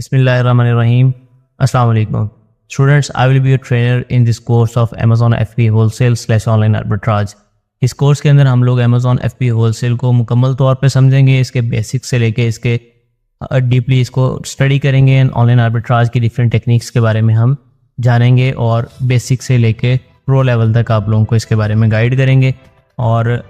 Bismillahirrahmanirrahim. Assalamu alaikum. Students, I will be a trainer in this course of Amazon FBA Wholesale/Online Arbitrage. इस course के अंदर हम लोग Amazon FBA Wholesale को मुकम्मल तौर पे समझेंगे, इसके बेसिक्स से लेके इसके डीपली इसको स्टडी करेंगे एंड ऑनलाइन आर्बिट्राज की डिफरेंट टेक्निक्स के बारे में हम जानेंगे और बेसिक से लेके प्रो लेवल तक आप लोगों को इसके बारे में गाइड करेंगे। और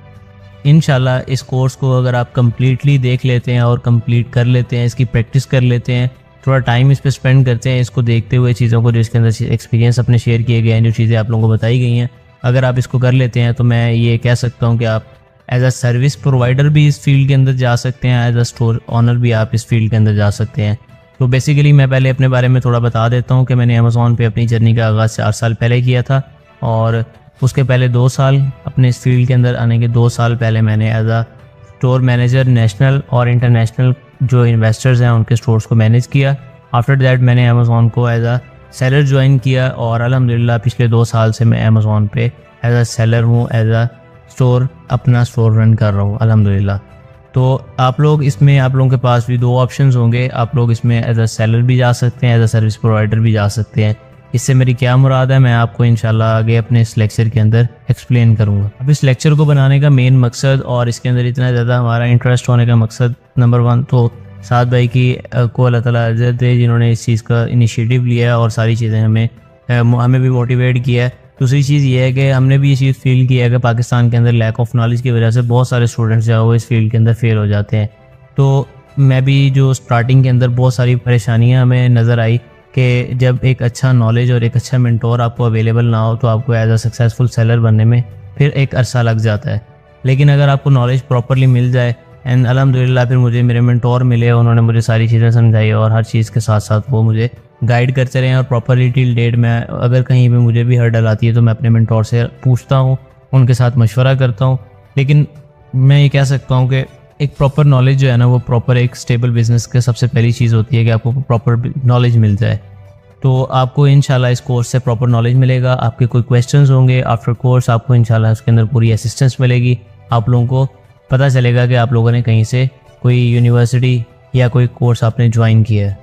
इंशाल्लाह इस कोर्स को अगर आप कम्प्लीटली देख लेते हैं और कंप्लीट कर लेते हैं, इसकी प्रैक्टिस कर लेते हैं, थोड़ा टाइम इस पर स्पेंड करते हैं, इसको देखते हुए चीज़ों को जो इसके अंदर एक्सपीरियंस अपने शेयर किए गए हैं, जो चीज़ें आप लोगों को बताई गई हैं, अगर आप इसको कर लेते हैं तो मैं ये कह सकता हूँ कि आप एज अ सर्विस प्रोवाइडर भी इस फील्ड के अंदर जा सकते हैं, एज अ स्टोर ऑनर भी आप इस फील्ड के अंदर जा सकते हैं। तो बेसिकली मैं पहले अपने बारे में थोड़ा बता देता हूँ कि मैंने अमेज़ॉन पे अपनी जर्नी का आगाज़ 4 साल पहले किया था और उसके पहले 2 साल अपने इस फील्ड के अंदर आने के 2 साल पहले मैंने as a store manager national और इंटरनेशनल जो इन्वेस्टर्स हैं उनके स्टोर्स को मैनेज किया। आफ्टर दैट मैंने अमेज़ॉन को एज अ सेलर ज्वाइन किया और अल्हम्दुलिल्लाह पिछले 2 साल से मैं अमेज़ॉन पे एज अ सेलर हूँ, एज अ स्टोर अपना स्टोर रन कर रहा हूँ अल्हम्दुलिल्लाह। तो आप लोग इसमें आप लोगों के पास भी 2 ऑप्शंस होंगे, आप लोग इसमें एज अ सेलर भी जा सकते हैं, एज अ सर्विस प्रोवाइडर भी जा सकते हैं। इससे मेरी क्या मुराद है मैं आपको इंशाल्लाह आगे अपने इस लेक्चर के अंदर एक्सप्लेन करूँगा। अब इस लेक्चर को बनाने का मेन मकसद और इसके अंदर इतना ज़्यादा हमारा इंटरेस्ट होने का मकसद नंबर 1 तो साद भाई की को अल्लाह ताला इज़्ज़त दे जिन्होंने इस चीज़ का इनिशिएटिव लिया और सारी चीज़ें हमें भी मोटिवेट किया है। दूसरी चीज़ ये है कि हमने भी ये चीज़ फील किया है कि पाकिस्तान के अंदर लैक ऑफ नॉलेज की वजह से बहुत सारे स्टूडेंट्स जो है वो इस फील्ड के अंदर फेल हो जाते हैं। तो मैं भी जो स्टार्टिंग के अंदर बहुत सारी परेशानियां हमें नज़र आई कि जब एक अच्छा नॉलेज और एक अच्छा मेंटोर आपको अवेलेबल ना हो तो आपको एज अ सक्सेसफुल सेलर बनने में फिर एक अरसा लग जाता है। लेकिन अगर आपको नॉलेज प्रॉपरली मिल जाए एंड अल्हम्दुलिल्लाह फिर मुझे मेरे मेंटोर मिले, उन्होंने मुझे सारी चीज़ें समझाई और हर चीज़ के साथ साथ वो मुझे गाइड करते रहे और प्रॉपरली टिल डेट में अगर कहीं पे मुझे भी हर्डल आती है तो मैं अपने मेंटोर से पूछता हूँ, उनके साथ मशवरा करता हूँ। लेकिन मैं ये कह सकता हूँ कि एक प्रॉपर नॉलेज जो है ना वो प्रॉपर एक स्टेबल बिजनेस के सबसे पहली चीज़ होती है कि आपको प्रॉपर नॉलेज मिल जाए। तो आपको इंशाल्लाह इस कोर्स से प्रॉपर नॉलेज मिलेगा। आपके कोई क्वेश्चंस होंगे आफ्टर कोर्स आपको इंशाल्लाह उसके अंदर पूरी असिस्टेंस मिलेगी। आप लोगों को पता चलेगा कि आप लोगों ने कहीं से कोई यूनिवर्सिटी या कोई कोर्स आपने ज्वाइन किया है।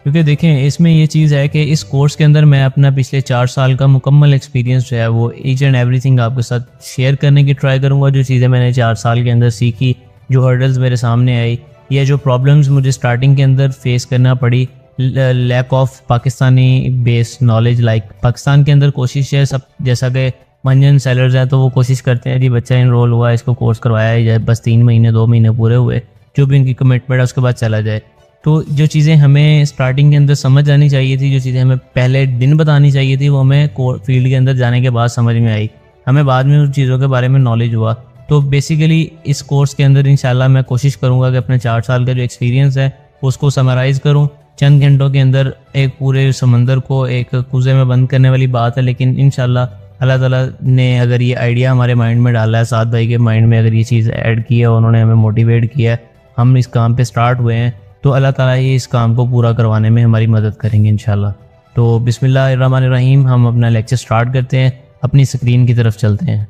क्योंकि देखें इसमें ये चीज़ है कि इस कोर्स के अंदर मैं अपना पिछले 4 साल का मुकम्मल एक्सपीरियंस जो है वो ईच एंड एवरीथिंग आपके साथ शेयर करने की ट्राई करूँगा। जो चीज़ें मैंने 4 साल के अंदर सीखी, जो हर्डल्स मेरे सामने आई या जो प्रॉब्लम्स मुझे स्टार्टिंग के अंदर फेस करना पड़ी, lack of Pakistani based knowledge. Like Pakistan के अंदर कोशिश है सब जैसा कि मंजन सेलर्स हैं तो वो कोशिश करते हैं जी बच्चा इनरोल हुआ इसको कोर्स करवाया है, बस 3 महीने 2 महीने पूरे हुए जो भी इनकी कमिटमेंट है उसके बाद चला जाए। तो जो चीज़ें हमें स्टार्टिंग के अंदर समझ आनी चाहिए थी, जो चीज़ें हमें पहले दिन बतानी चाहिए थी, वो हमें फील्ड के अंदर जाने के बाद समझ में आई, हमें बाद में उन चीज़ों के बारे में नॉलेज हुआ। तो बेसिकली इस कोर्स के अंदर इंशाल्लाह मैं कोशिश करूँगा कि अपने 4 साल का जो एक्सपीरियंस है उसको समराइज़ करूँ चंद घंटों के अंदर। एक पूरे समंदर को एक कुएं में बंद करने वाली बात है, लेकिन इंशाल्लाह अल्लाह ताला ने अगर ये आइडिया हमारे माइंड में डाला है, साद भाई के माइंड में अगर ये चीज़ ऐड की है, उन्होंने हमें मोटिवेट किया है, हम इस काम पे स्टार्ट हुए हैं, तो अल्लाह ताला ये इस काम को पूरा करवाने में हमारी मदद करेंगे इंशाल्लाह। तो बिस्मिल्लाहिर्रहमानिर्रहीम, हम अपना लेक्चर स्टार्ट करते हैं, अपनी स्क्रीन की तरफ चलते हैं।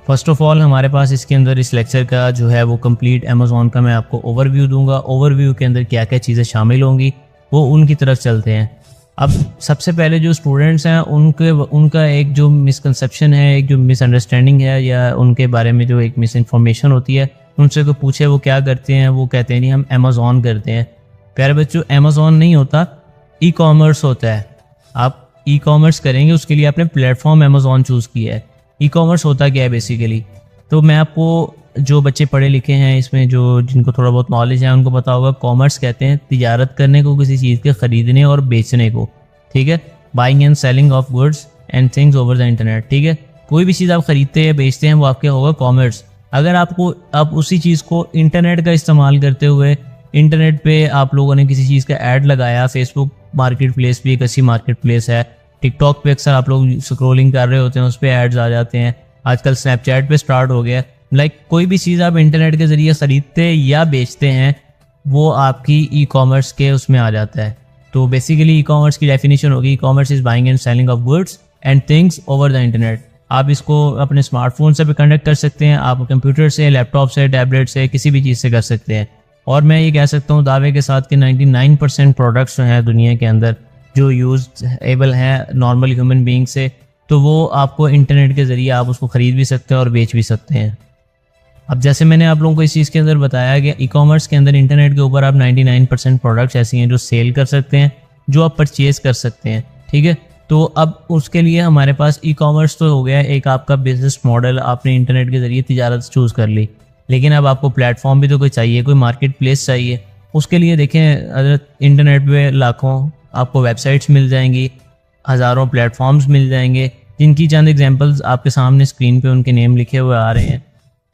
फर्स्ट ऑफ ऑल हमारे पास इसके अंदर इस लेक्चर का जो है वो कंप्लीट अमेज़ॉन का मैं आपको ओवरव्यू दूंगा। ओवरव्यू के अंदर क्या क्या चीज़ें शामिल होंगी वो उनकी तरफ चलते हैं। अब सबसे पहले जो स्टूडेंट्स हैं उनका एक जो मिसकंसेप्शन है, एक जो मिसअंडरस्टैंडिंग है या उनके बारे में जो एक मिस इन्फॉर्मेशन होती है, उनसे को पूछे वो क्या करते हैं, वो कहते हैं नहीं हम अमेज़ॉन करते हैं। प्यारे बच्चों, अमेज़ॉन नहीं होता, ई कॉमर्स होता है। आप ई कॉमर्स करेंगे उसके लिए आपने प्लेटफॉर्म अमेज़ॉन चूज़ किया है। ई कॉमर्स होता क्या है बेसिकली, तो मैं आपको जो बच्चे पढ़े लिखे हैं इसमें जो जिनको थोड़ा बहुत नॉलेज है उनको पता होगा, कॉमर्स कहते हैं तिजारत करने को, किसी चीज़ के ख़रीदने और बेचने को, ठीक है, buying and selling of goods and things over the internet, ठीक है। कोई भी चीज़ आप ख़रीदते हैं बेचते हैं वो आपके होगा कॉमर्स। अगर आप उसी चीज़ को इंटरनेट का इस्तेमाल करते हुए इंटरनेट पे आप लोगों ने किसी चीज़ का ऐड लगाया, फेसबुक मार्केट प्लेस भी एक अच्छी मार्केट प्लेस है, टिकटॉक पे अक्सर आप लोग स्क्रोलिंग कर रहे होते हैं उस पर एड्स आ जाते हैं, आजकल स्नैपचैट पे स्टार्ट हो गया। लाइक कोई भी चीज़ आप इंटरनेट के ज़रिए ख़रीदते या बेचते हैं वो आपकी ई कॉमर्स के उसमें आ जाता है। तो बेसिकली ई कॉमर्स की डेफिनेशन होगी, e commerce is buying and selling of goods and things over the internet. आप इसको अपने स्मार्टफोन से भी कंडक्ट कर सकते हैं, आप कंप्यूटर से, लैपटॉप से, टैबलेट से, किसी भी चीज़ से कर सकते हैं। और मैं ये कह सकता हूँ दावे के साथ कि 99% प्रोडक्ट्स जो हैं दुनिया के अंदर जो यूजेबल हैं नॉर्मल ह्यूमन बीइंग से, तो वो आपको इंटरनेट के ज़रिए आप उसको ख़रीद भी सकते हैं और बेच भी सकते हैं। अब जैसे मैंने आप लोगों को इस चीज़ के अंदर बताया कि ई-कॉमर्स के अंदर इंटरनेट के ऊपर आप 99% प्रोडक्ट्स ऐसी हैं जो सेल कर सकते हैं, जो आप परचेज़ कर सकते हैं, ठीक है। तो अब उसके लिए हमारे पास ई-कॉमर्स तो हो गया एक आपका बिजनेस मॉडल, आपने इंटरनेट के ज़रिए तिजारत चूज़ कर ली, लेकिन अब आपको प्लेटफॉर्म भी तो कोई चाहिए, कोई मार्केट प्लेस चाहिए। उसके लिए देखें अगर इंटरनेट पे लाखों आपको वेबसाइट्स मिल जाएंगी, हज़ारों प्लेटफॉर्म्स मिल जाएंगे, जिनकी चंद एग्जांपल्स आपके सामने स्क्रीन पे उनके नेम लिखे हुए आ रहे हैं।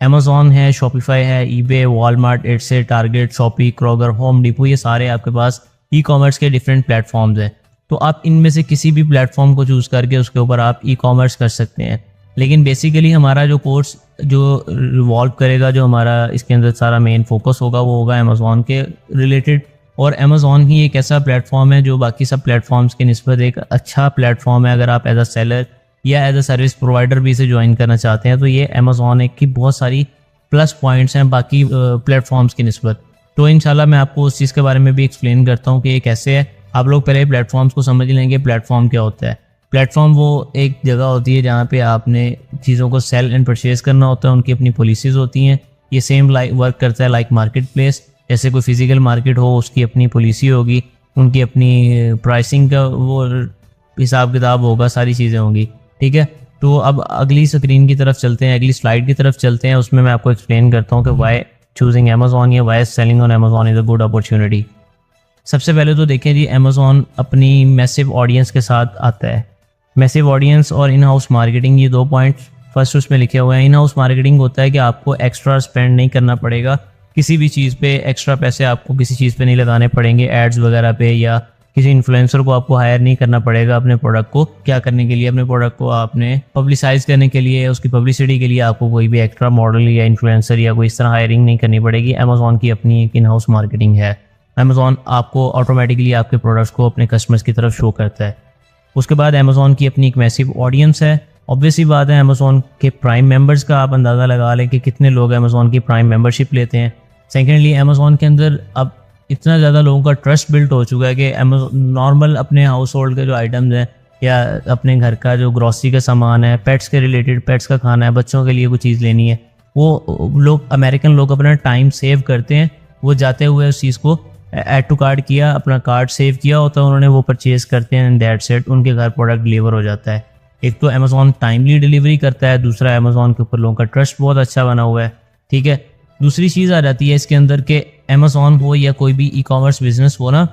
अमेज़ॉन है, शॉपिफाई है, eBay, Walmart, Etsy, Target, Shopee, Kroger, Home Depot, ये सारे आपके पास ई कॉमर्स के डिफरेंट प्लेटफॉर्म्स हैं। तो आप इनमें से किसी भी प्लेटफॉर्म को चूज़ करके उसके ऊपर आप ई कॉमर्स कर सकते हैं। लेकिन बेसिकली हमारा जो कोर्स जो रिवॉल्व करेगा, जो हमारा इसके अंदर सारा मेन फोकस होगा, वो होगा अमेज़ॉन के रिलेटेड। और अमेज़ॉन ही एक ऐसा प्लेटफॉर्म है जो बाकी सब प्लेटफॉर्म्स के निस्बत एक अच्छा प्लेटफॉर्म है। अगर आप एज अ सेलर या एज अ सर्विस प्रोवाइडर भी इसे ज्वाइन करना चाहते हैं तो ये अमेज़ॉन एक की बहुत सारी प्लस पॉइंट्स हैं बाकी प्लेटफॉर्म्स की निस्बत। तो इंशाल्लाह मैं आपको उस चीज़ के बारे में भी एक्सप्लेन करता हूँ कि ये कैसे है। आप लोग पहले प्लेटफॉर्म्स को समझ लेंगे, प्लेटफॉर्म क्या होता है। प्लेटफॉर्म वो एक जगह होती है जहाँ पे आपने चीज़ों को सेल एंड परचेज करना होता है, उनकी अपनी पॉलिसीज़ होती हैं। ये सेम वर्क करता है लाइक मार्केट प्लेस। जैसे कोई फिजिकल मार्केट हो, उसकी अपनी पॉलिसी होगी, उनकी अपनी प्राइसिंग का वो हिसाब किताब होगा, सारी चीज़ें होंगी, ठीक है। तो अब अगली स्क्रीन की तरफ चलते हैं, अगली स्लाइड की तरफ चलते हैं। उसमें मैं आपको एक्सप्लेन करता हूँ कि वाई चूजिंग अमेज़ॉन या why selling on Amazon is a good opportunity. सबसे पहले तो देखें जी, अमेज़ॉन अपनी मैसिव ऑडियंस के साथ आता है। मैसिव ऑडियंस और इन हाउस मार्केटिंग, ये दो पॉइंट फर्स्ट उसमें लिखे हुए हैं। इन हाउस मार्केटिंग होता है कि आपको एक्स्ट्रा स्पेंड नहीं करना पड़ेगा किसी भी चीज़ पे, एक्स्ट्रा पैसे आपको किसी चीज़ पे नहीं लगाने पड़ेंगे एड्स वगैरह पे, या किसी इन्फ्लुएंसर को आपको हायर नहीं करना पड़ेगा अपने प्रोडक्ट को क्या करने के लिए, अपने प्रोडक्ट को आपने पब्लिसाइज करने के लिए, उसकी पब्लिसिटी के लिए आपको कोई भी एक्स्ट्रा मॉडल या इन्फ्लुएंसर या कोई इस तरह हायरिंग नहीं करनी पड़ेगी। अमेज़ॉन की अपनी एक इन हाउस मार्केटिंग है। अमेज़ॉन आपको ऑटोमेटिकली आपके प्रोडक्ट्स को अपने कस्टमर्स की तरफ शो करता है। उसके बाद अमेज़ॉन की अपनी एक मैसिव ऑडियंस है। ऑब्वियसली बात है, अमेज़ॉन के प्राइम मेंबर्स का आप अंदाज़ा लगा लें कि कितने लोग अमेज़ॉन की प्राइम मेंबरशिप लेते हैं। सेकेंडली, अमेज़ॉन के अंदर अब इतना ज़्यादा लोगों का ट्रस्ट बिल्ट हो चुका है कि नॉर्मल अपने हाउस होल्ड के जो आइटम्स हैं या अपने घर का जो ग्रॉसरी का सामान है, पेट्स के रिलेटेड, पेट्स का खाना है, बच्चों के लिए कोई चीज़ लेनी है, वो लोग अमेरिकन लोग अपना टाइम सेव करते हैं। वो जाते हुए उस चीज़ को ऐड टू कार्ट किया, अपना कार्ड सेव किया होता है उन्होंने, वो परचेज़ करते हैं एंड दैट सेट उनके घर प्रोडक्ट डिलीवर हो जाता है। एक तो अमेज़ॉन टाइमली डिलीवरी करता है, दूसरा अमेज़ॉन के ऊपर लोगों का ट्रस्ट बहुत अच्छा बना हुआ है, ठीक है। दूसरी चीज़ आ जाती है इसके अंदर के अमेज़ॉन हो या कोई भी ई कॉमर्स बिजनेस हो ना,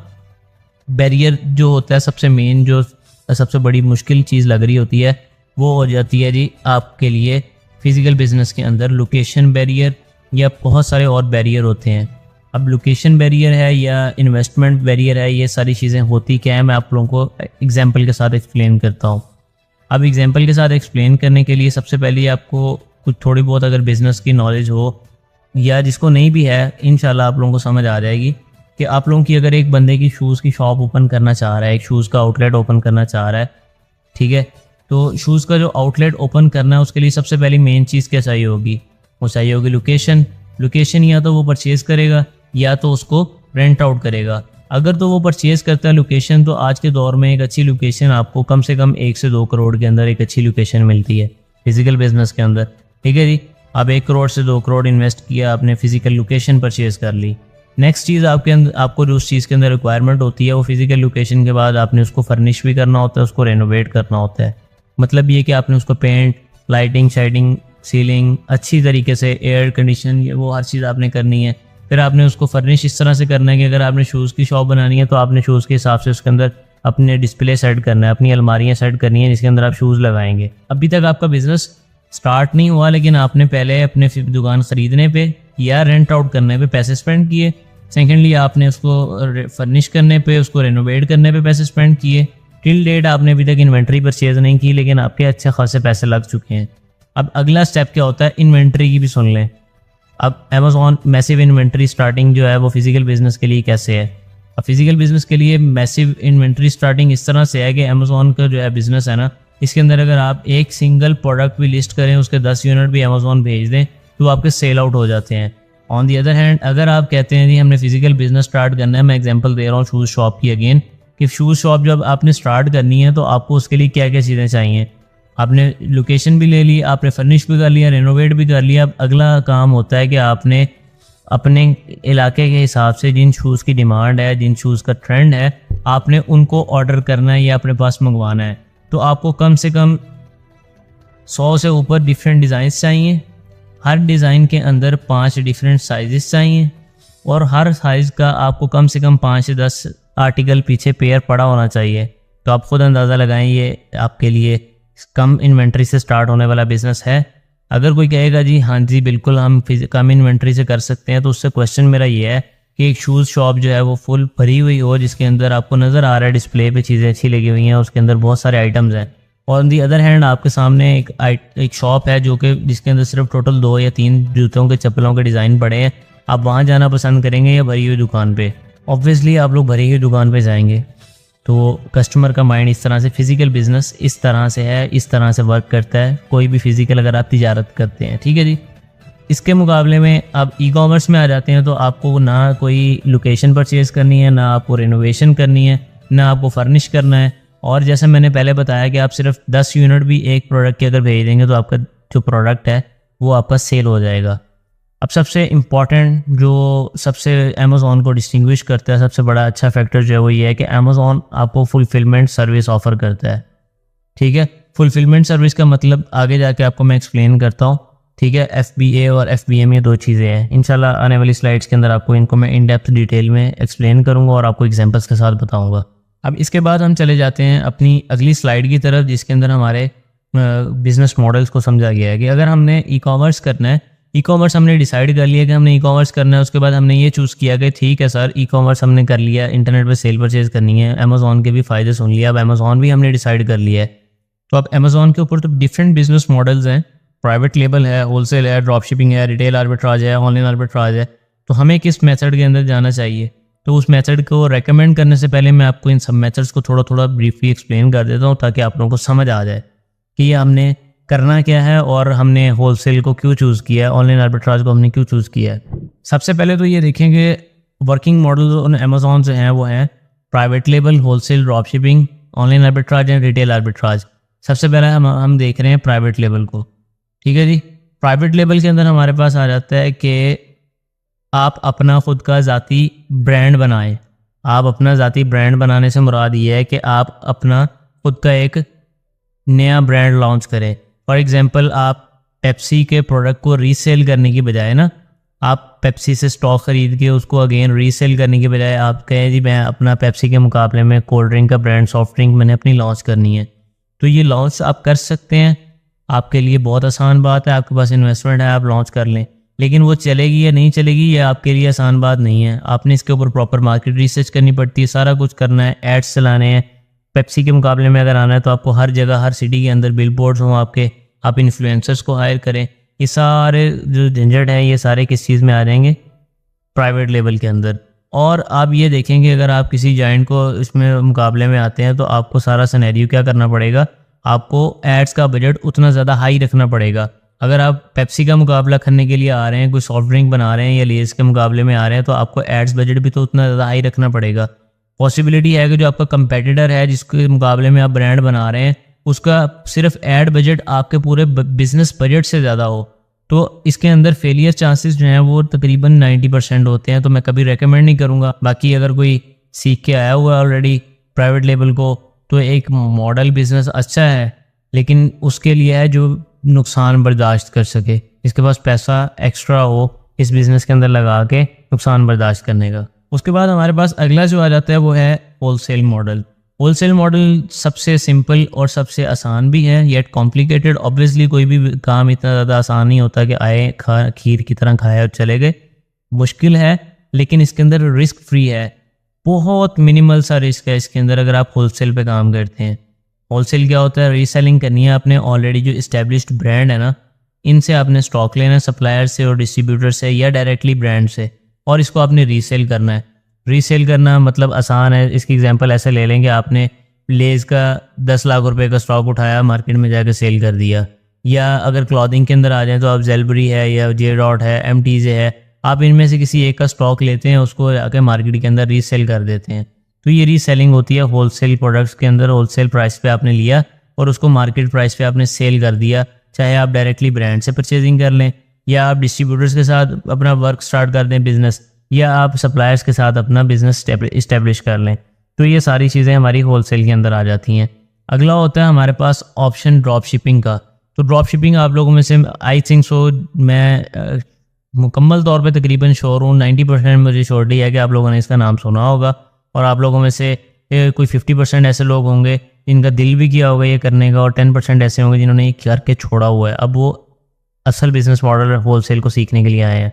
बैरियर जो होता है सबसे मेन, जो सबसे बड़ी मुश्किल चीज़ लग रही होती है, वो हो जाती है जी आपके लिए फिजिकल बिजनेस के अंदर लोकेशन बैरियर, या बहुत सारे और बैरियर होते हैं। अब लोकेशन बैरियर है या इन्वेस्टमेंट बैरियर है, ये सारी चीज़ें होती क्या है मैं आप लोगों को एग्जाम्पल के साथ एक्सप्लेन करता हूँ। अब एग्जाम्पल के साथ एक्सप्लेन करने के लिए सबसे पहले आपको कुछ थोड़ी बहुत अगर बिज़नेस की नॉलेज हो, या जिसको नहीं भी है, इंशाल्लाह आप लोगों को समझ आ जाएगी कि आप लोगों की अगर एक बंदे की शूज़ की शॉप ओपन करना चाह रहा है, एक शूज़ का आउटलेट ओपन करना चाह रहा है, ठीक है, तो शूज़ का जो आउटलेट ओपन करना है उसके लिए सबसे पहली मेन चीज़ क्या चाहिए होगी, वो चाहिए होगी लोकेशन। लोकेशन या तो वो परचेज़ करेगा या तो उसको रेंट आउट करेगा। अगर तो वो परचेज़ करता है लोकेशन, तो आज के दौर में एक अच्छी लोकेशन आपको कम से कम 1 से 2 करोड़ के अंदर एक अच्छी लोकेशन मिलती है फिजिकल बिजनेस के अंदर, ठीक है जी। आप 1 करोड़ से 2 करोड़ इन्वेस्ट किया, आपने फिजिकल लोकेशन परचेज़ कर ली। नेक्स्ट चीज़ आपके अंदर, आपको जो उस चीज़ के अंदर रिक्वायरमेंट होती है, वो फिजिकल लोकेशन के बाद आपने उसको फर्निश भी करना होता है, उसको रेनोवेट करना होता है। मतलब ये कि आपने उसको पेंट, लाइटिंग, शाइटिंग, सीलिंग अच्छी तरीके से, एयर कंडीशन, ये वो हर चीज़ आपने करनी है। फिर आपने उसको फर्निश इस तरह से करना है कि अगर आपने शूज़ की शॉप बनानी है तो आपने शूज़ के हिसाब से उसके अंदर अपने डिस्प्ले सेट करना है, अपनी अलमारियाँ सेट करनी है जिसके अंदर आप शूज़ लगाएंगे। अभी तक आपका बिजनेस स्टार्ट नहीं हुआ, लेकिन आपने पहले अपने दुकान ख़रीदने पे या रेंट आउट करने पे पैसे स्पेंड किए। सेकेंडली, आपने उसको फर्निश करने पे, उसको रेनोवेट करने पे पैसे स्पेंड किए। टिल डेट आपने अभी तक इन्वेंट्री परचेज नहीं की, लेकिन आपके अच्छे खासे पैसे लग चुके हैं। अब अगला स्टेप क्या होता है, इन्वेंट्री की भी सुन लें। अब अमेज़ॉन मैसिव इन्वेंट्री स्टार्टिंग जो है वो फिजिकल बिजनेस के लिए कैसे है। अब फिजिकल बिजनेस के लिए मैसिव इन्वेंट्री स्टार्टिंग इस तरह से है कि अमेज़ॉन का जो है बिजनेस है ना, इसके अंदर अगर आप एक सिंगल प्रोडक्ट भी लिस्ट करें, उसके 10 यूनिट भी अमेज़ॉन भेज दें, तो आपके सेल आउट हो जाते हैं। ऑन दी अदर हैंड अगर आप कहते हैं जी हमने फिजिकल बिजनेस स्टार्ट करना है, मैं एग्जांपल दे रहा हूँ शूज़ शॉप की अगेन, कि शूज़ शॉप जब आपने स्टार्ट करनी है तो आपको उसके लिए क्या क्या चीज़ें चाहिए। आपने लोकेशन भी ले ली, आपने फर्निश भी कर लिया, रेनोवेट भी कर लिया। अब अगला काम होता है कि आपने अपने इलाके के हिसाब से जिन शूज़ की डिमांड है, जिन शूज़ का ट्रेंड है, आपने उनको ऑर्डर करना है या अपने पास मंगवाना है। तो आपको कम से कम 100 से ऊपर डिफरेंट डिज़ाइंस चाहिए। हर डिज़ाइन के अंदर 5 डिफरेंट साइजेस चाहिए और हर साइज़ का आपको कम से कम 5 से 10 आर्टिकल पीछे पेयर पड़ा होना चाहिए। तो आप खुद अंदाज़ा लगाएं, ये आपके लिए कम इन्वेंट्री से स्टार्ट होने वाला बिज़नेस है। अगर कोई कहेगा जी हाँ जी बिल्कुल हम कम इन्वेंट्री से कर सकते हैं, तो उससे क्वेश्चन मेरा ये है कि एक शूज़ शॉप जो है वो फुल भरी हुई हो, जिसके अंदर आपको नज़र आ रहा है डिस्प्ले पे चीज़ें अच्छी लगी हुई हैं, उसके अंदर बहुत सारे आइटम्स हैं। ऑन दी अदर हैंड आपके सामने एक शॉप है जो कि जिसके अंदर सिर्फ टोटल 2 या 3 जूतों के चप्पलों के डिज़ाइन पड़े हैं। आप वहाँ जाना पसंद करेंगे या भरी हुई दुकान पे? ऑब्वियसली आप लोग भरी हुई दुकान पे जाएंगे। तो कस्टमर का माइंड इस तरह से, फिजिकल बिजनेस इस तरह से है, इस तरह से वर्क करता है। कोई भी फिजिकल अगर आप तिजारत करते हैं, ठीक है जी। इसके मुकाबले में आप ई कॉमर्स में आ जाते हैं तो आपको ना कोई लोकेशन परचेज करनी है, ना आपको रेनोवेशन करनी है, ना आपको फर्निश करना है। और जैसे मैंने पहले बताया कि आप सिर्फ 10 यूनिट भी एक प्रोडक्ट के अगर भेज देंगे तो आपका जो प्रोडक्ट है वो आपका सेल हो जाएगा। अब सबसे इम्पॉर्टेंट जो सबसे अमेज़ॉन को डिस्टिंग्विश करता है, सबसे बड़ा अच्छा फैक्टर जो है वो ये है कि अमेज़ॉन आपको फुलफिलमेंट सर्विस ऑफ़र करता है, ठीक है। फुलफिलमेंट सर्विस का मतलब आगे जाके आपको मैं एक्सप्लेन करता हूँ, ठीक है। FBA और FBM ये 2 चीज़ें हैं। इंशाल्लाह आने वाली स्लाइड्स के अंदर आपको इनको मैं इन डेप्थ डिटेल में एक्सप्लेन करूँगा और आपको एग्जांपल्स के साथ बताऊँगा। अब इसके बाद हम चले जाते हैं अपनी अगली स्लाइड की तरफ, जिसके अंदर हमारे बिजनेस मॉडल्स को समझा गया है कि अगर हमने ई कॉमर्स करना है, ई कॉमर्स हमने डिसाइड कर लिया कि हमने ई कॉमर्स करना है, उसके बाद हमने ये चूज़ किया कि ठीक है सर ई कॉमर्स हमने कर लिया, इंटरनेट पे सेल परचेज करनी है, अमेज़ॉन के भी फ़ायदे सुन लिया, अब अमेज़ॉन भी हमने डिसाइड कर लिया है। तो अब अमेज़ॉन के ऊपर तो डिफरेंट बिजनेस मॉडल्स हैं, प्राइवेट लेबल है, होलसेल है, ड्रॉप शिपिंग है, रिटेल आर्बिट्राज है, ऑनलाइन आर्बिट्राज है। तो हमें किस मेथड के अंदर जाना चाहिए? तो उस मेथड को रेकमेंड करने से पहले मैं आपको इन सब मेथड्स को थोड़ा थोड़ा ब्रीफली एक्सप्लेन कर देता हूँ, ताकि आप लोगों को समझ आ जाए कि ये हमने करना क्या है और हमने होलसेल को क्यों चूज़ किया है, ऑनलाइन आर्बिट्राज को हमने क्यों चूज़ किया है। सबसे पहले तो ये देखेंगे वर्किंग मॉडल अमेज़ॉन से हैं वो हैं private label, wholesale, drop shipping, online arbitrage and retail arbitrage. सबसे पहले हम देख रहे हैं प्राइवेट लेबल को, ठीक है जी। प्राइवेट लेबल के अंदर हमारे पास आ जाता है कि आप अपना खुद का ज़ाती ब्रांड बनाएं। आप अपना ज़ाती ब्रांड बनाने से मुराद ये है कि आप अपना खुद का एक नया ब्रांड लॉन्च करें। फॉर एग्जांपल आप पेप्सी के प्रोडक्ट को रीसेल करने की बजाय ना, आप पेप्सी से स्टॉक ख़रीद के उसको अगेन रीसेल करने के बजाय आप कहें जी मैं अपना पेप्सी के मुकाबले में कोल्ड ड्रिंक का ब्रांड, सॉफ्ट ड्रिंक मैंने अपनी लॉन्च करनी है। तो ये लॉन्च आप कर सकते हैं, आपके लिए बहुत आसान बात है, आपके पास इन्वेस्टमेंट है, आप लॉन्च कर लें। लेकिन वो चलेगी या नहीं चलेगी ये आपके लिए आसान बात नहीं है। आपने इसके ऊपर प्रॉपर मार्केट रिसर्च करनी पड़ती है, सारा कुछ करना है, एड्स चलाने हैं। पेप्सी के मुकाबले में अगर आना है तो आपको हर जगह, हर सिटी के अंदर बिलबोर्ड्स हों आपके, आप इन्फ्लुएंसर्स को हायर करें। ये सारे जो झंझट हैं ये सारे किस चीज़ में आ जाएंगे? प्राइवेट लेबल के अंदर। और आप ये देखेंगे अगर आप किसी जाइंट को इसमें मुकाबले में आते हैं तो आपको सारा सिनेरियो क्या करना पड़ेगा? आपको एड्स का बजट उतना ज़्यादा हाई रखना पड़ेगा। अगर आप पेप्सी का मुकाबला करने के लिए आ रहे हैं, कोई सॉफ्ट ड्रिंक बना रहे हैं या लेस के मुकाबले में आ रहे हैं, तो आपको एड्स बजट भी तो उतना ज़्यादा हाई रखना पड़ेगा। पॉसिबिलिटी है कि जो आपका कंपेटिटर है जिसके मुकाबले में आप ब्रांड बना रहे हैं, उसका सिर्फ एड बजट आपके पूरे बिजनेस बजट से ज़्यादा हो, तो इसके अंदर फेलियर चांसेस जो हैं वो तकरीबन 90% होते हैं। तो मैं कभी रेकमेंड नहीं करूँगा। बाकी अगर कोई सीख के आया हुआ है ऑलरेडी प्राइवेट लेबल को, तो एक मॉडल बिजनेस अच्छा है, लेकिन उसके लिए है जो नुकसान बर्दाश्त कर सके, इसके पास पैसा एक्स्ट्रा हो इस बिज़नेस के अंदर लगा के नुकसान बर्दाश्त करने का। उसके बाद हमारे पास अगला जो आ जाता है वो है होलसेल मॉडल। होलसेल मॉडल सबसे सिंपल और सबसे आसान भी है, येट कॉम्प्लिकेटेड। ऑब्वियसली कोई भी काम इतना ज़्यादा आसान नहीं होता कि आए खीर की तरह खाए और चले गए। मुश्किल है, लेकिन इसके अंदर रिस्क फ्री है, बहुत मिनिमल सा रिस्क है इसके अंदर अगर आप होलसेल पे काम करते हैं। होलसेल क्या होता है? रीसेलिंग करनी है आपने ऑलरेडी जो इस्टेब्लिश्ड ब्रांड है ना, इनसे आपने स्टॉक लेना है, सप्लायर से और डिस्ट्रीब्यूटर से या डायरेक्टली ब्रांड से, और इसको आपने रीसेल करना है। रीसेल करना मतलब आसान है। इसकी एग्जांपल ऐसे ले लेंगे, आपने लेज़ का 10 लाख रुपए का स्टॉक उठाया, मार्केट में जाकर सेल कर दिया। या अगर क्लॉथिंग के अंदर आ जाए तो आप जेलबरी है या जे डॉट है, MTZ है, आप इनमें से किसी एक का स्टॉक लेते हैं, उसको जाके मार्केट के अंदर रीसेल कर देते हैं। तो ये रीसेलिंग होती है। होलसेल प्रोडक्ट्स के अंदर होलसेल प्राइस पे आपने लिया और उसको मार्केट प्राइस पे आपने सेल कर दिया। चाहे आप डायरेक्टली ब्रांड से परचेजिंग कर लें, या आप डिस्ट्रीब्यूटर्स के साथ अपना वर्क स्टार्ट कर दें बिजनेस, या आप सप्लायर्स के साथ अपना बिजनेस इस्टेब्लिश कर लें। तो ये सारी चीज़ें हमारी होलसेल के अंदर आ जाती हैं। अगला होता है हमारे पास ऑप्शन ड्रॉप शिपिंग का। तो ड्रॉप शिपिंग आप लोगों में से आई थिंक सो, मैं मुकम्मल तौर पे तकरीबन श्योर हूँ, 90% मुझे श्योरिटी है कि आप लोगों ने इसका नाम सुना होगा। और आप लोगों में से कोई 50% ऐसे लोग होंगे जिनका दिल भी किया होगा ये करने का, और 10% ऐसे होंगे जिन्होंने ये करके छोड़ा हुआ है। अब वो असल बिजनेस मॉडल होलसेल को सीखने के लिए आए हैं।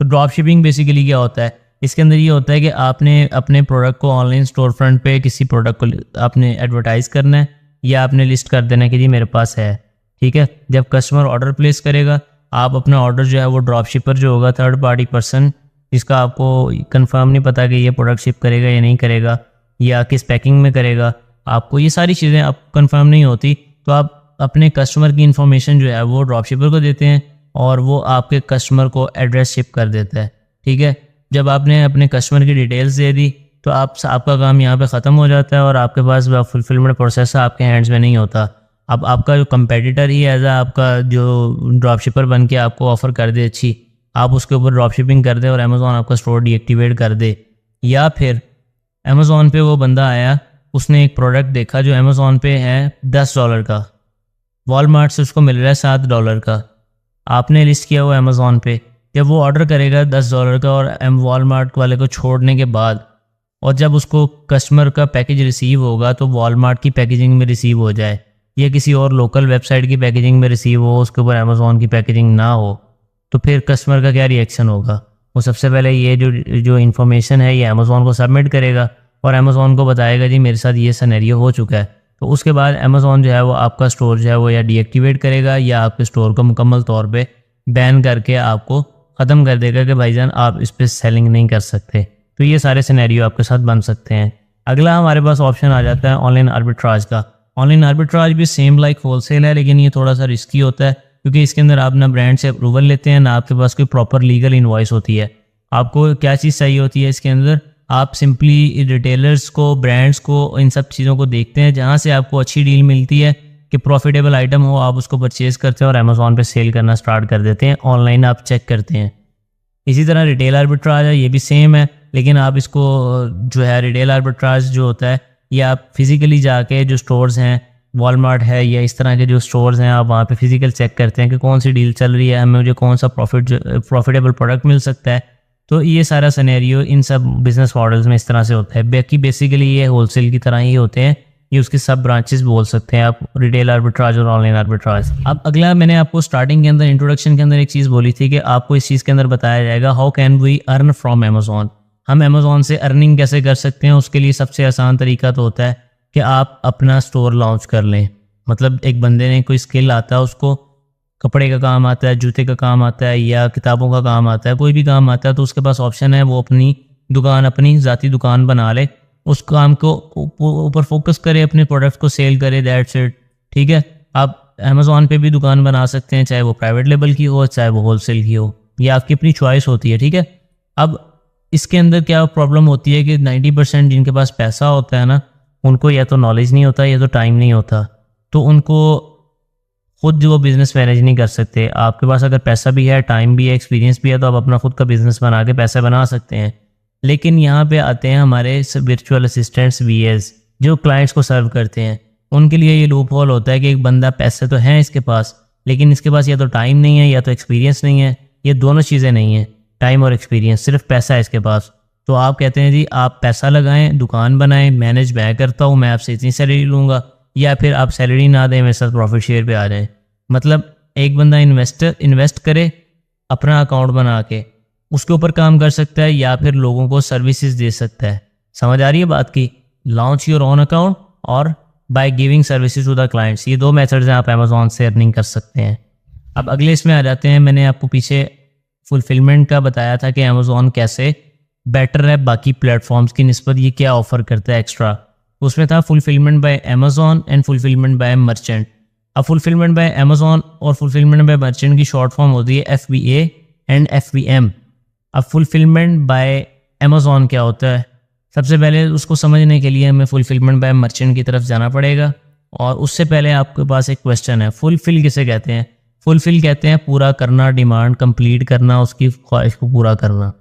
तो ड्रॉप शिपिंग बेसिकली क्या होता है, इसके अंदर ये होता है कि आपने अपने प्रोडक्ट को ऑनलाइन स्टोर फ्रंट पे किसी प्रोडक्ट को आपने एडवर्टाइज करना है, या आपने लिस्ट कर देना है कि जी मेरे पास है। ठीक है, जब कस्टमर ऑर्डर प्लेस करेगा, आप अपना ऑर्डर जो है वो ड्रॉप शिपर जो होगा, थर्ड पार्टी पर्सन जिसका आपको कंफर्म नहीं पता कि ये प्रोडक्ट शिप करेगा या नहीं करेगा, या किस पैकिंग में करेगा, आपको ये सारी चीज़ें आप कंफर्म नहीं होती, तो आप अपने कस्टमर की इन्फॉर्मेशन जो है वो ड्रॉप शिपर को देते हैं और वो आपके कस्टमर को एड्रेस शिप कर देता है। ठीक है, जब आपने अपने कस्टमर की डिटेल्स दे दी तो आपका काम यहाँ पे ख़त्म हो जाता है और आपके पास फुलफिलमेंट प्रोसेस आपके हैंड्स में नहीं होता। अब आपका जो कंपेटिटर ही एज आपका जो ड्रॉप शिपर बन के आपको ऑफ़र कर दे अच्छी, आप उसके ऊपर ड्रॉप शिपिंग कर दे और अमेज़ॉन आपका स्टोर डीएक्टिवेट कर दे। या फिर अमेज़ॉन पे वो बंदा आया, उसने एक प्रोडक्ट देखा जो अमेज़ॉन पे है $10 का, वॉलमार्ट से उसको मिल रहा है $7 का, आपने लिस्ट किया हुआ अमेज़ॉन पे। जब वो ऑर्डर करेगा $10 का और वॉलमार्ट वाले को छोड़ने के बाद, और जब उसको कस्टमर का पैकेज रिसीव होगा तो वॉलमार्ट की पैकेजिंग में रिसीव हो जाए या किसी और लोकल वेबसाइट की पैकेजिंग में रिसीव हो, उसके ऊपर अमेज़ॉन की पैकेजिंग ना हो, तो फिर कस्टमर का क्या रिएक्शन होगा? वो सबसे पहले ये जो इन्फॉर्मेशन है ये अमेज़ॉन को सबमिट करेगा और अमेज़ॉन को बताएगा जी मेरे साथ ये सिनेरियो हो चुका है। तो उसके बाद अमेज़ॉन जो है वो आपका स्टोर जो है वो या डीएक्टिवेट करेगा या आपके स्टोर को मुकम्मल तौर पे बैन करके आपको ख़त्म कर देगा कि भाईजान आप इस पर सेलिंग नहीं कर सकते। तो ये सारे सिनेरियो आपके साथ बन सकते हैं। अगला हमारे पास ऑप्शन आ जाता है ऑनलाइन आर्बिट्राज का। ऑनलाइन आर्बिट्राज भी सेम लाइक होलसेल है, लेकिन ये थोड़ा सा रिस्की होता है क्योंकि इसके अंदर आप ना ब्रांड से अप्रूवल लेते हैं, ना आपके पास कोई प्रॉपर लीगल इनवॉइस होती है। आपको क्या चीज़ चाहिए होती है इसके अंदर? आप सिंपली रिटेलर्स को, ब्रांड्स को, इन सब चीज़ों को देखते हैं जहाँ से आपको अच्छी डील मिलती है कि प्रॉफिटेबल आइटम हो, आप उसको परचेज़ करते हैं और अमेज़ॉन पे सेल करना स्टार्ट कर देते हैं। ऑनलाइन आप चेक करते हैं। इसी तरह रिटेल आर्बिट्राज है, ये भी सेम है, लेकिन आप इसको जो है रिटेल आर्बिट्राज जो होता है ये आप फिज़िकली जाके जो स्टोर्स हैं, वॉलमार्ट है या इस तरह के जो स्टोर्स हैं, आप वहाँ पे फिजिकल चेक करते हैं कि कौन सी डील चल रही है, हमें मुझे कौन सा प्रॉफिटेबल प्रोडक्ट मिल सकता है। तो ये सारा सिनेरियो इन सब बिजनेस मॉडल्स में इस तरह से होता है। बाकी बेसिकली ये होलसेल की तरह ही होते हैं, ये उसके सब ब्रांचेस बोल सकते हैं आप, रिटेल आर्बिट्राज और ऑनलाइन आर्बिट्राज। अब अगला, मैंने आपको स्टार्टिंग के अंदर इंट्रोडक्शन के अंदर एक चीज़ बोली थी कि आपको इस चीज़ के अंदर बताया जाएगा how can we earn from Amazon. हम अमेज़ॉन से अर्निंग कैसे कर सकते हैं। उसके लिए सबसे आसान तरीका तो होता है कि आप अपना स्टोर लॉन्च कर लें। मतलब एक बंदे ने कोई स्किल आता है, उसको कपड़े का काम आता है, जूते का काम आता है या किताबों का काम आता है, कोई भी काम आता है, तो उसके पास ऑप्शन है वो अपनी दुकान, अपनी ज़ाती दुकान बना ले, उस काम को ऊपर फोकस करे, अपने प्रोडक्ट को सेल करे, दैट्स इट। ठीक है, आप अमेज़ॉन पे भी दुकान बना सकते हैं, चाहे वो प्राइवेट लेवल की हो, चाहे वो होलसेल की हो, ये आपकी अपनी चॉइस होती है। ठीक है, अब इसके अंदर क्या प्रॉब्लम होती है कि 90% जिनके पास पैसा होता है ना, उनको या तो नॉलेज नहीं होता या तो टाइम नहीं होता, तो उनको खुद जो बिज़नेस मैनेज नहीं कर सकते। आपके पास अगर पैसा भी है, टाइम भी है, एक्सपीरियंस भी है, तो आप अपना खुद का बिज़नेस बना के पैसा बना सकते हैं। लेकिन यहाँ पे आते हैं हमारे वर्चुअल असिस्टेंट्स VAs जो क्लाइंट्स को सर्व करते हैं। उनके लिए ये लूप होल होता है कि एक बंदा, पैसे तो हैं इसके पास, लेकिन इसके पास या तो टाइम नहीं है या तो एक्सपीरियंस नहीं है, ये दोनों चीज़ें नहीं है, टाइम और एक्सपीरियंस, सिर्फ पैसा है इसके पास। तो आप कहते हैं जी आप पैसा लगाएं, दुकान बनाएं, मैनेज मैं करता हूँ, मैं आपसे इतनी सैलरी लूँगा, या फिर आप सैलरी ना दें, मेरे साथ प्रॉफिट शेयर पे आ जाएं। मतलब एक बंदा इन्वेस्ट करे अपना अकाउंट बना के, उसके ऊपर काम कर सकता है, या फिर लोगों को सर्विसेज दे सकता है। समझ आ रही है बात की? लॉन्च योर ओन अकाउंट और by giving services to the clients, ये दो मेथड्स हैं आप अमेज़ॉन से अर्निंग कर सकते हैं। अब अगले इसमें आ जाते हैं। मैंने आपको पीछे फुलफिलमेंट का बताया था कि अमेज़ॉन कैसे बेटर है बाकी प्लेटफॉर्म्स की निस्बत, ये क्या ऑफर करता है एक्स्ट्रा। उसमें था fulfilment bye Amazon and fulfilment bye merchant. अब फुलफिलमेंट बाय अमेज़ॉन और फुलफिलमेंट बाय मर्चेंट की शॉर्ट फॉर्म होती है FBA एंड FBM। अब फुलफिलमेंट बाय अमेज़ॉन क्या होता है? सबसे पहले उसको समझने के लिए हमें फुलफिलमेंट बाय मर्चेंट की तरफ जाना पड़ेगा। और उससे पहले आपके पास एक क्वेश्चन है, फुलफिल किसे कहते हैं? फुलफिल कहते हैं पूरा करना, डिमांड कंप्लीट करना, उसकी ख्वाहिश को पूरा करना।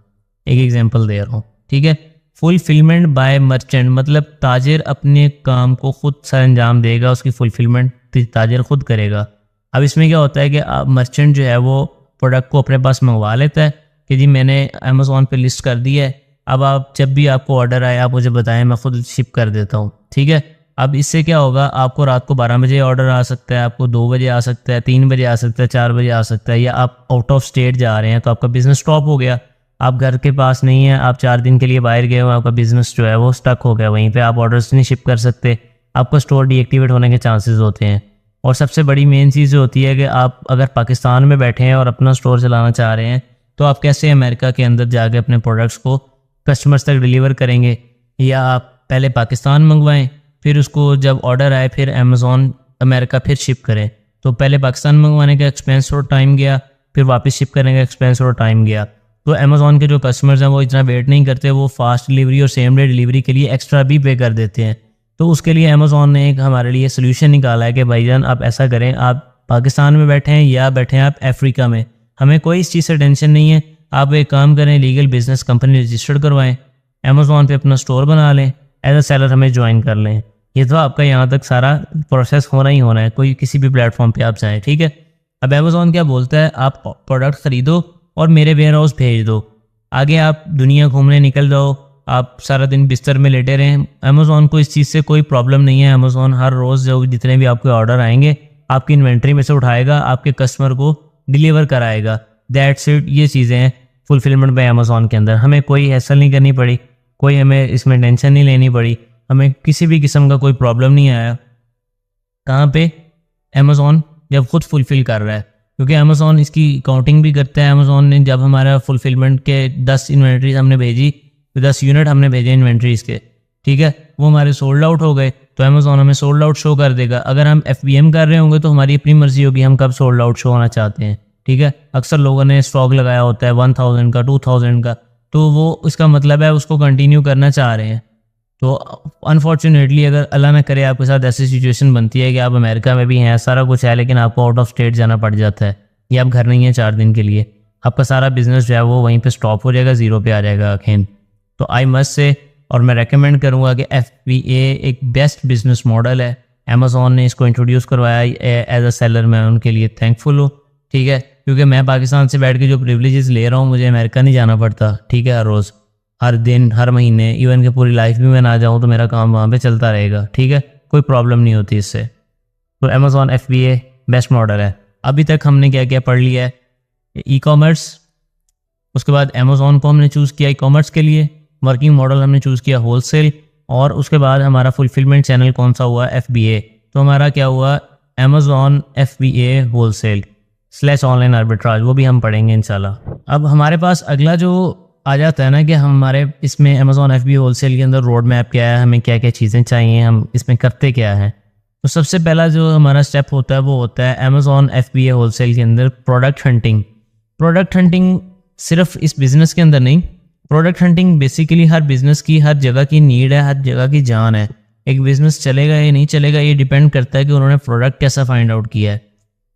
एक एग्जांपल दे रहा हूँ, ठीक है। फुलफिलमेंट बाय मर्चेंट मतलब ताजिर अपने काम को खुद सर अंजाम देगा, उसकी फुलफिलमेंट ताजिर खुद करेगा। अब इसमें क्या होता है कि मर्चेंट जो है वो प्रोडक्ट को अपने पास मंगवा लेता है कि जी मैंने अमेज़ॉन पे लिस्ट कर दी है, अब आप जब भी आपको ऑर्डर आए आप मुझे बताएं, मैं खुद शिप कर देता हूँ, ठीक है। अब इससे क्या होगा, आपको रात को 12 बजे ऑर्डर आ सकता है, आपको 2 बजे आ सकता है, 3 बजे आ सकता है, 4 बजे आ सकता है, या आप आउट ऑफ स्टेट जा रहे हैं तो आपका बिजनेस स्टॉप हो गया, आप घर के पास नहीं है, आप 4 दिन के लिए बाहर गए हो, आपका बिजनेस जो है वो स्टक हो गया, वहीं पे आप ऑर्डर्स नहीं शिप कर सकते, आपका स्टोर डीएक्टिवेट होने के चांसेस होते हैं। और सबसे बड़ी मेन चीज़ जो होती है कि आप अगर पाकिस्तान में बैठे हैं और अपना स्टोर चलाना चाह रहे हैं तो आप कैसे अमेरिका के अंदर जाके अपने प्रोडक्ट्स को कस्टमर्स तक डिलीवर करेंगे? या आप पहले पाकिस्तान मंगवाएं, फिर उसको जब ऑर्डर आए फिर अमेज़ॉन अमेरिका फिर शिप करें। तो पहले पाकिस्तान मंगवाने का एक्सपेंस और टाइम गया, फिर वापस शिप करने का एक्सपेंस और टाइम गया। तो अमेज़ॉन के जो कस्टमर्स हैं वो इतना वेट नहीं करते, वो फास्ट डिलीवरी और सेम डे डिलीवरी के लिए एक्स्ट्रा भी पे कर देते हैं। तो उसके लिए अमेज़ॉन ने एक हमारे लिए सोल्यूशन निकाला है कि भाईजान आप ऐसा करें, आप पाकिस्तान में बैठे हैं या बैठे हैं आप अफ्रीका में, हमें कोई इस चीज़ से टेंशन नहीं है। आप एक काम करें, लीगल बिजनेस कंपनी रजिस्टर्ड करवाएं, अमेज़ॉन पे अपना स्टोर बना लें, एज अ सेलर हमें ज्वाइन कर लें। ये तो आपका यहाँ तक सारा प्रोसेस होना ही होना है, कोई किसी भी प्लेटफॉर्म पे आप जाएँ, ठीक है। अब अमेज़ॉन क्या बोलता है, आप प्रोडक्ट ख़रीदो और मेरे वेयर हाउस भेज दो, आगे आप दुनिया घूमने निकल जाओ, आप सारा दिन बिस्तर में लेटे रहें। अमेज़ॉन को इस चीज़ से कोई प्रॉब्लम नहीं है। अमेज़ॉन हर रोज़ जो जितने भी आपके ऑर्डर आएंगे आपकी इन्वेंट्री में से उठाएगा, आपके कस्टमर को डिलीवर कराएगा। That's it. ये चीज़ें हैं फुलफिलमेंट बाय अमेज़ॉन के अंदर। हमें कोई हैसल नहीं करनी पड़ी, कोई हमें इसमें टेंशन नहीं लेनी पड़ी, हमें किसी भी किस्म का कोई प्रॉब्लम नहीं आया। कहाँ पे? अमेज़ॉन जब खुद फुलफ़िल कर रहा है, क्योंकि अमेज़ॉन इसकी काउंटिंग भी करता है। अमेज़ॉन ने जब हमारा फुलफिलमेंट के 10 इन्वेंट्रीज हमने भेजी, 10 यूनिट हमने भेजे इन्वेंट्रीज के, ठीक है, वो हमारे सोल्ड आउट हो गए, तो अमेज़ॉन हमें सोल्ड आउट शो कर देगा। अगर हम FBM कर रहे होंगे तो हमारी अपनी मर्जी होगी हम कब सोल्ड आउट शो होना चाहते हैं, ठीक है। अक्सर लोगों ने स्टॉक लगाया होता है 1000 का, 2000 का, तो वो इसका मतलब है उसको कंटिन्यू करना चाह रहे हैं। तो अनफॉर्चुनेटली अगर अल्लाह ना करे आपके साथ ऐसी सिचुएशन बनती है कि आप अमेरिका में भी हैं, सारा कुछ है, लेकिन आपको आउट ऑफ स्टेट जाना पड़ जाता है या आप घर नहीं हैं 4 दिन के लिए, आपका सारा बिजनेस जो है वो वहीं पे स्टॉप हो जाएगा, ज़ीरो पे आ जाएगा अखेन। तो आई मस्ट से, और मैं रेकमेंड करूँगा कि FBA एक बेस्ट बिजनेस मॉडल है। अमेज़ॉन ने इसको इंट्रोड्यूस करवाया एज अ सेलर, मैं उनके लिए थैंकफुल हूँ, ठीक है, क्योंकि मैं पाकिस्तान से बैठ के जो प्रिविलेजेस ले रहा हूँ, मुझे अमेरिका नहीं जाना पड़ता, ठीक है, हर रोज़, हर दिन, हर महीने, इवन कि पूरी लाइफ भी मैं ना जाऊँ तो मेरा काम वहाँ पे चलता रहेगा, ठीक है, कोई प्रॉब्लम नहीं होती इससे। तो अमेज़ॉन FBA बेस्ट मॉडल है। अभी तक हमने क्या क्या पढ़ लिया है? ई-कॉमर्स, उसके बाद अमेज़ॉन को हमने चूज़ किया ई-कॉमर्स के लिए, वर्किंग मॉडल हमने चूज़ किया होलसेल, और उसके बाद हमारा फुलफिलमेंट चैनल कौन सा हुआ? FBA। तो हमारा क्या हुआ? Amazon FBA wholesale / online arbitrage, वो भी हम पढ़ेंगे इंशाल्लाह। अब हमारे पास अगला जो आ जाता है ना कि हमारे इसमें अमेज़ॉन FBA होलसेल के अंदर रोड मैप क्या है, हमें क्या क्या चीज़ें चाहिए, हम इसमें करते क्या हैं। तो सबसे पहला जो हमारा स्टेप होता है वो होता है अमेज़ॉन FBA होलसेल के अंदर प्रोडक्ट हंटिंग। प्रोडक्ट हंटिंग सिर्फ इस बिज़नेस के अंदर नहीं, प्रोडक्ट हंटिंग बेसिकली हर बिज़नेस की, हर जगह की नीड है, हर जगह की जान है। एक बिज़नेस चलेगा या नहीं चलेगा ये डिपेंड करता है कि उन्होंने प्रोडक्ट कैसा फाइंड आउट किया है।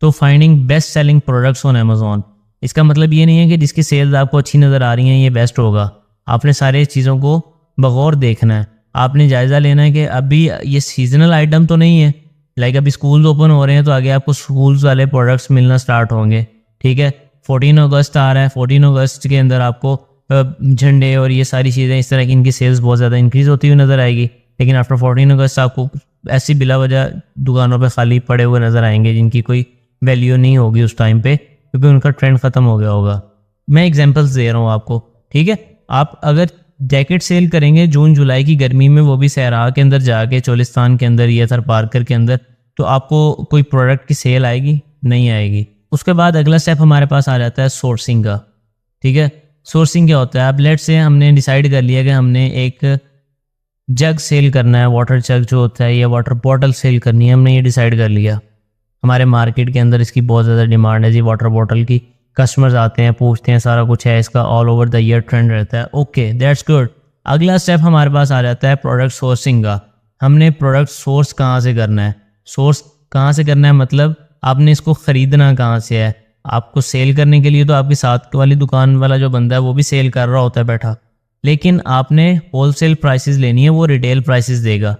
तो finding best selling products on Amazon, इसका मतलब ये नहीं है कि जिसकी सेल्स आपको अच्छी नज़र आ रही हैं ये बेस्ट होगा। आपने सारे चीज़ों को बगौर देखना है, आपने जायज़ा लेना है कि अभी ये सीजनल आइटम तो नहीं है, लाइक अभी स्कूल्स ओपन हो रहे हैं तो आगे आपको स्कूल्स वाले प्रोडक्ट्स मिलना स्टार्ट होंगे, ठीक है। 14 अगस्त आ रहा है, 14 अगस्त के अंदर आपको झंडे और ये सारी चीज़ें इस तरह की इनकी सेल्स बहुत ज़्यादा इंक्रीज़ होती हुई नज़र आएगी। लेकिन आफ्टर 14 अगस्त आपको ऐसी बिला वजह दुकानों पे खाली पड़े हुए नज़र आएंगे जिनकी कोई वैल्यू नहीं होगी उस टाइम पे, क्योंकि उनका ट्रेंड ख़त्म हो गया होगा। मैं एग्जांपल्स दे रहा हूँ आपको, ठीक है। आप अगर जैकेट सेल करेंगे जून जुलाई की गर्मी में, वो भी सहरा के अंदर जाके, चोलिस्तान के अंदर या थर पार्कर के अंदर, तो आपको कोई प्रोडक्ट की सेल आएगी? नहीं आएगी। उसके बाद अगला स्टेप हमारे पास आ जाता है सोर्सिंग का, ठीक है। सोर्सिंग क्या होता है? अब लेट्स से हमने डिसाइड कर लिया कि हमने एक जग सेल करना है, वाटर जग जो होता है, या वाटर बॉटल सेल करनी है, हमने ये डिसाइड कर लिया। हमारे मार्केट के अंदर इसकी बहुत ज़्यादा डिमांड है जी वाटर बॉटल की, कस्टमर्स आते हैं, पूछते हैं, सारा कुछ है, इसका all over the year trend रहता है। Okay, that's good. अगला स्टेप हमारे पास आ जाता है प्रोडक्ट सोर्सिंग का। हमने प्रोडक्ट सोर्स कहाँ से करना है? सोर्स कहाँ से करना है मतलब आपने इसको ख़रीदना कहाँ से है? आपको सेल करने के लिए तो आपकी साथ वाली दुकान वाला जो बंदा है वो भी सेल कर रहा होता है बैठा, लेकिन आपने होलसेल प्राइसेस लेनी है, वो रिटेल प्राइसेस देगा।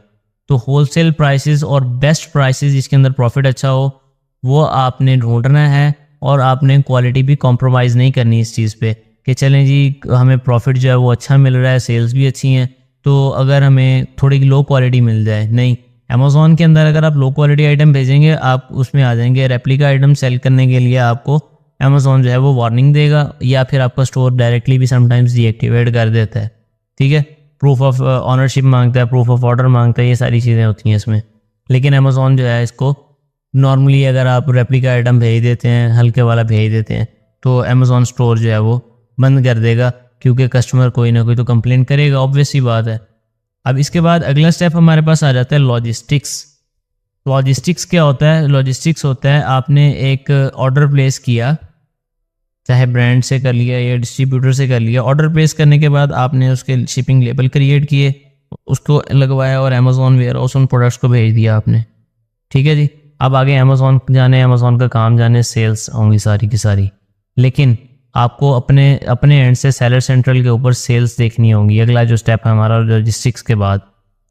तो होलसेल प्राइसेस और बेस्ट प्राइसेस जिसके अंदर प्रॉफिट अच्छा हो वो आपने ढूंढना है, और आपने क्वालिटी भी कॉम्प्रोमाइज़ नहीं करनी इस चीज़ पे कि चलें जी हमें प्रॉफिट जो है वो अच्छा मिल रहा है, सेल्स भी अच्छी हैं, तो अगर हमें थोड़ी लो क्वालिटी मिल जाए। नहीं, अमेज़ॉन के अंदर अगर आप लो क्वालिटी आइटम भेजेंगे आप उसमें आ जाएंगे। रेप्लिका आइटम सेल करने के लिए आपको अमेज़ॉन जो है वो वार्निंग देगा, या फिर आपका स्टोर डायरेक्टली भी समटाइम्स डीएक्टिवेट कर देता है। ठीक है, प्रूफ ऑफ ऑनरशिप मांगता है, प्रूफ ऑफ ऑर्डर मांगता है, ये सारी चीज़ें होती हैं इसमें। लेकिन अमेज़ॉन जो है इसको नॉर्मली अगर आप रेप्लिका आइटम भेज देते हैं, हल्के वाला भेज देते हैं, तो अमेज़ॉन स्टोर जो है वो बंद कर देगा, क्योंकि कस्टमर कोई ना कोई तो कंप्लेन करेगा, ऑब्वियस सी बात है। अब इसके बाद अगला स्टेप हमारे पास आ जाता है लॉजिस्टिक्स। लॉजिस्टिक्स क्या होता है? लॉजिस्टिक्स होता है आपने एक ऑर्डर प्लेस किया, चाहे ब्रांड से कर लिया या डिस्ट्रीब्यूटर से कर लिया। ऑर्डर प्लेस करने के बाद आपने उसके शिपिंग लेबल क्रिएट किए, उसको लगवाया और अमेज़ॉन वेयर हाउस उन प्रोडक्ट्स को भेज दिया आपने। ठीक है जी, अब आगे अमेज़ॉन जाने, अमेज़ॉन का काम जाने, सेल्स होंगी सारी की सारी, लेकिन आपको अपने एंड से सेलर सेंट्रल के ऊपर सेल्स देखनी होगी। अगला जो स्टेप है हमारा लॉजिस्टिक्स के बाद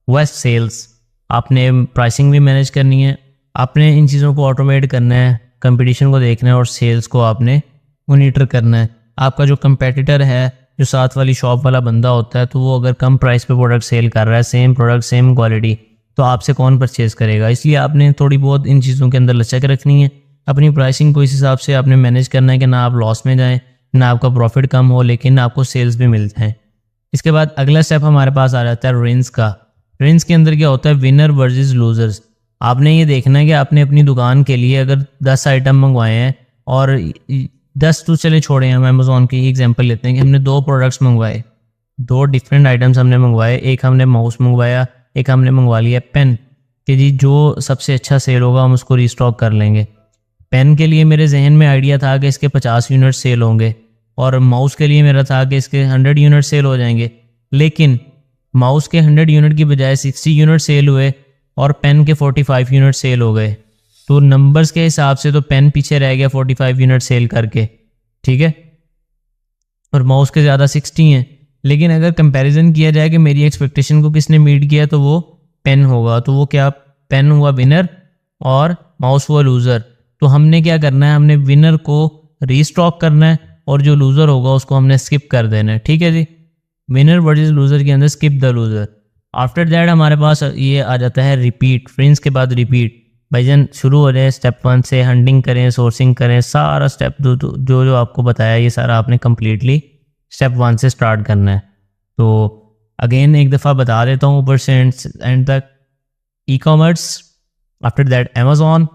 वो है सेल्स। आपने प्राइसिंग भी मैनेज करनी है, आपने इन चीज़ों को ऑटोमेट करना है, कंपटीशन को देखना है और सेल्स को आपने मॉनिटर करना है। आपका जो कंपेटिटर है, जो साथ वाली शॉप वाला बंदा होता है, तो वो अगर कम प्राइस पे प्रोडक्ट सेल कर रहा है, सेम प्रोडक्ट सेम क्वालिटी, तो आपसे कौन परचेज़ करेगा? इसलिए आपने थोड़ी बहुत इन चीज़ों के अंदर लचक रखनी है। अपनी प्राइसिंग को इस हिसाब से आपने मैनेज करना है कि ना आप लॉस में जाएं, ना आपका प्रॉफिट कम हो, लेकिन आपको सेल्स भी मिल जाएं। इसके बाद अगला स्टेप हमारे पास आ जाता है रेंज का। रेंज के अंदर क्या होता है? Winner versus losers. आपने ये देखना है कि आपने अपनी दुकान के लिए अगर 10 आइटम मंगवाए हैं, और 10 तो चले छोड़े, हम अमेज़ॉन की एग्जांपल लेते हैं कि हमने 2 प्रोडक्ट्स मंगवाए, 2 डिफरेंट आइटम्स हमने मंगवाए। एक हमने माउस मंगवाया, एक हमने मंगवा लिया पेन, कि जी जो सबसे अच्छा सेल होगा हम उसको रीस्टॉक कर लेंगे। पेन के लिए मेरे जहन में आइडिया था कि इसके 50 यूनिट सेल होंगे, और माउस के लिए मेरा था कि इसके 100 यूनिट सेल हो जाएंगे। लेकिन माउस के 100 यूनिट की बजाय 60 यूनिट सेल हुए और पेन के 45 यूनिट सेल हो गए। तो नंबर्स के हिसाब से तो पेन पीछे रह गया 45 यूनिट सेल करके, ठीक है, और माउस के ज़्यादा 60 हैं। लेकिन अगर कंपैरिजन किया जाए कि मेरी एक्सपेक्टेशन को किसने मीट किया, तो वो पेन होगा। तो वो क्या, पेन हुआ विनर और माउस हुआ लूज़र। तो हमने क्या करना है? हमने विनर को रीस्टॉक करना है, और जो लूज़र होगा उसको हमने स्किप कर देना है। ठीक है जी, विनर वर्सेस लूज़र के अंदर skip the loser. After that हमारे पास ये आ जाता है रिपीट। फ्रेंड्स के बाद रिपीट। भाईजान शुरू हो जाए स्टेप 1 से, हंटिंग करें, सोर्सिंग करें, सारा स्टेप जो जो आपको बताया ये सारा आपने कम्प्लीटली स्टेप 1 से स्टार्ट करना है। तो अगेन एक दफ़ा बता देता हूँ ऊपर से एंड तक। E commerce, after that Amazon,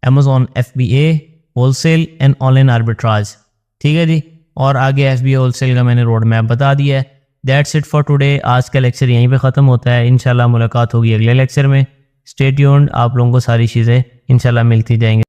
Amazon FBA, wholesale and online arbitrage. ठीक है जी, और आगे FBA होलसेल का मैंने रोड मैप बता दिया है। That's it for today. आज का लेक्चर यहीं पे ख़त्म होता है। इंशाल्लाह मुलाकात होगी अगले लेक्चर में। स्टे ट्यून्ड, आप लोगों को सारी चीज़ें इंशाल्लाह मिलती जाएंगी।